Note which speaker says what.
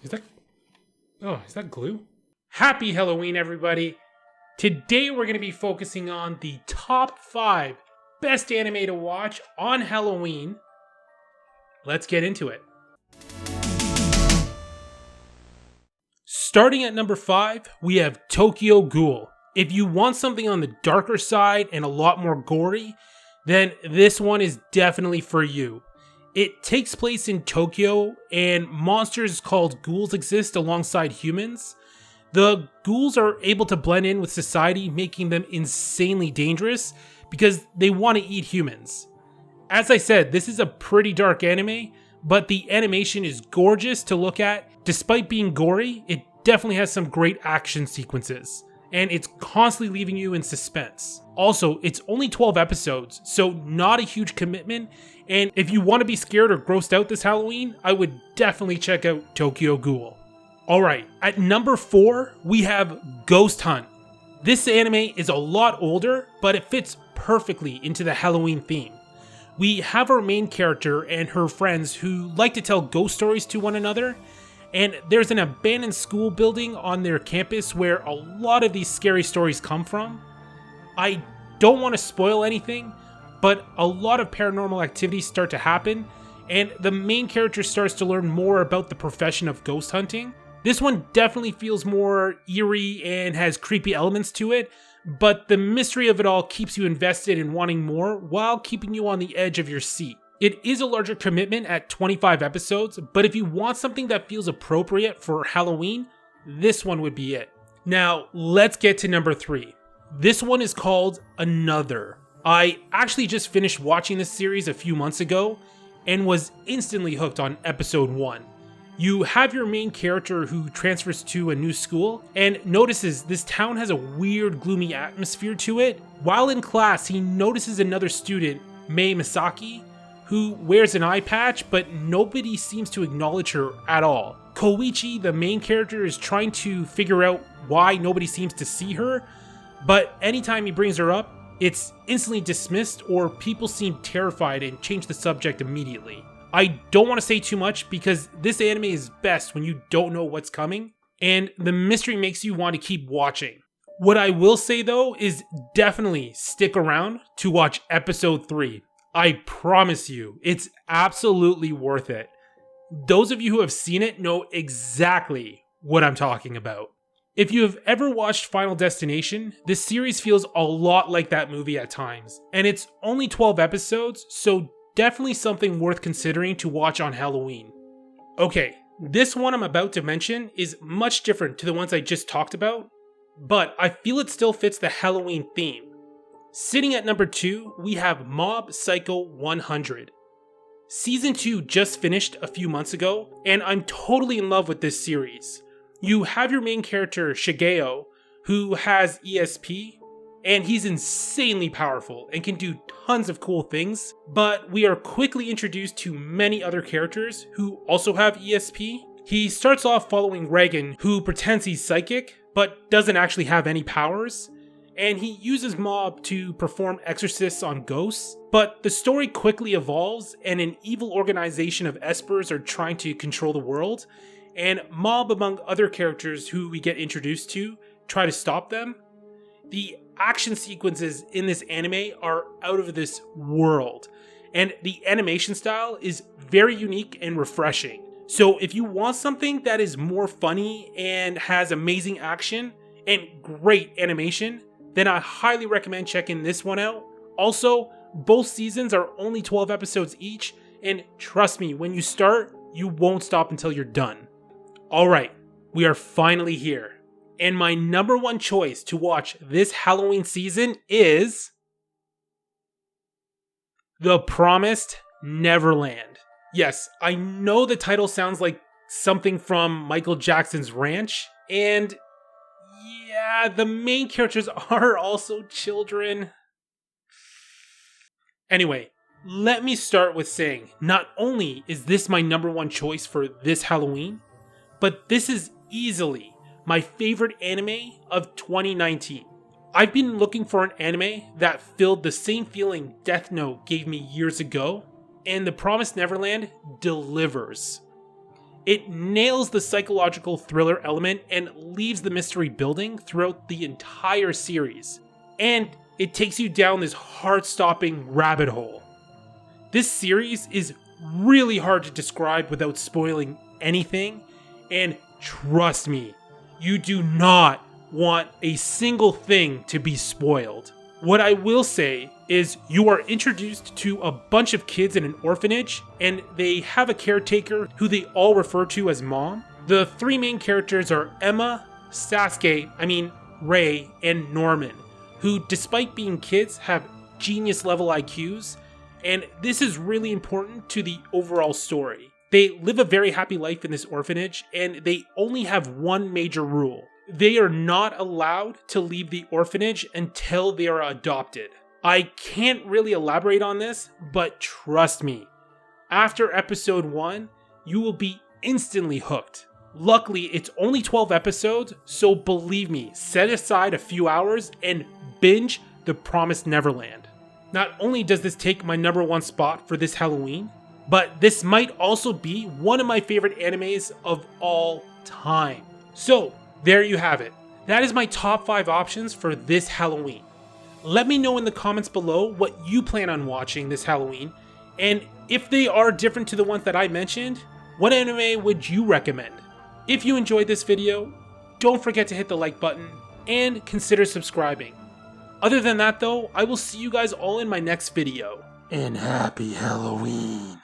Speaker 1: Is that glue? Happy Halloween, everybody. Today we're going to be focusing on the top 5 best anime to watch on Halloween. Let's get into it. Starting at number 5, we have Tokyo Ghoul. If you want something on the darker side and a lot more gory, then this one is definitely for you. It takes place in Tokyo, and monsters called ghouls exist alongside humans. The ghouls are able to blend in with society, making them insanely dangerous because they want to eat humans. As I said, this is a pretty dark anime, but the animation is gorgeous to look at. Despite being gory, it definitely has some great action sequences, and it's constantly leaving you in suspense. Also, it's only 12 episodes, so not a huge commitment, and if you want to be scared or grossed out this Halloween, I would definitely check out Tokyo Ghoul. Alright, at number 4, we have Ghost Hunt. This anime is a lot older, but it fits perfectly into the Halloween theme. We have our main character and her friends who like to tell ghost stories to one another, and there's an abandoned school building on their campus where a lot of these scary stories come from. I don't want to spoil anything, but a lot of paranormal activities start to happen, and the main character starts to learn more about the profession of ghost hunting. This one definitely feels more eerie and has creepy elements to it, but the mystery of it all keeps you invested in wanting more while keeping you on the edge of your seat. It is a larger commitment at 25 episodes, but if you want something that feels appropriate for Halloween, this one would be it. Now, let's get to number 3. This one is called Another. I actually just finished watching this series a few months ago and was instantly hooked on episode 1. You have your main character who transfers to a new school and notices this town has a weird, gloomy atmosphere to it. While in class, he notices another student, Mei Misaki, who wears an eye patch, but nobody seems to acknowledge her at all. Koichi, the main character, is trying to figure out why nobody seems to see her, but anytime he brings her up, it's instantly dismissed or people seem terrified and change the subject immediately. I don't want to say too much because this anime is best when you don't know what's coming, and the mystery makes you want to keep watching. What I will say though is definitely stick around to watch episode 3. I promise you, it's absolutely worth it. Those of you who have seen it know exactly what I'm talking about. If you have ever watched Final Destination, this series feels a lot like that movie at times, and it's only 12 episodes, so definitely something worth considering to watch on Halloween. Okay, this one I'm about to mention is much different to the ones I just talked about, but I feel it still fits the Halloween theme. Sitting at number 2, we have Mob Psycho 100. Season 2 just finished a few months ago, and I'm totally in love with this series. You have your main character, Shigeo, who has ESP, and he's insanely powerful and can do tons of cool things, but we are quickly introduced to many other characters who also have ESP. He starts off following Reagan, who pretends he's psychic, but doesn't actually have any powers, and he uses Mob to perform exorcists on ghosts, but the story quickly evolves and an evil organization of espers are trying to control the world, and Mob, among other characters who we get introduced to, try to stop them. The action sequences in this anime are out of this world, and the animation style is very unique and refreshing. So if you want something that is more funny and has amazing action and great animation, then I highly recommend checking this one out. Also, both seasons are only 12 episodes each, and trust me, when you start, you won't stop until you're done. Alright, we are finally here. And my number 1 choice to watch this Halloween season is The Promised Neverland. Yes, I know the title sounds like something from Michael Jackson's Ranch, and yeah, the main characters are also children. Anyway, let me start with saying, not only is this my number 1 choice for this Halloween, but this is easily my favorite anime of 2019. I've been looking for an anime that filled the same feeling Death Note gave me years ago, and The Promised Neverland delivers. It nails the psychological thriller element and leaves the mystery building throughout the entire series. And it takes you down this heart-stopping rabbit hole. This series is really hard to describe without spoiling anything, and trust me, you do not want a single thing to be spoiled. What I will say is you are introduced to a bunch of kids in an orphanage, and they have a caretaker who they all refer to as Mom. The three main characters are Emma, Ray, and Norman, who despite being kids have genius level IQs, and this is really important to the overall story. They live a very happy life in this orphanage, and they only have one major rule. They are not allowed to leave the orphanage until they are adopted. I can't really elaborate on this, but trust me, after episode 1, you will be instantly hooked. Luckily, it's only 12 episodes, so believe me, set aside a few hours and binge The Promised Neverland. Not only does this take my #1 spot for this Halloween, but this might also be one of my favorite animes of all time. So, there you have it. That is my top 5 options for this Halloween. Let me know in the comments below what you plan on watching this Halloween, and if they are different to the ones that I mentioned, what anime would you recommend? If you enjoyed this video, don't forget to hit the like button and consider subscribing. Other than that though, I will see you guys all in my next video. And happy Halloween.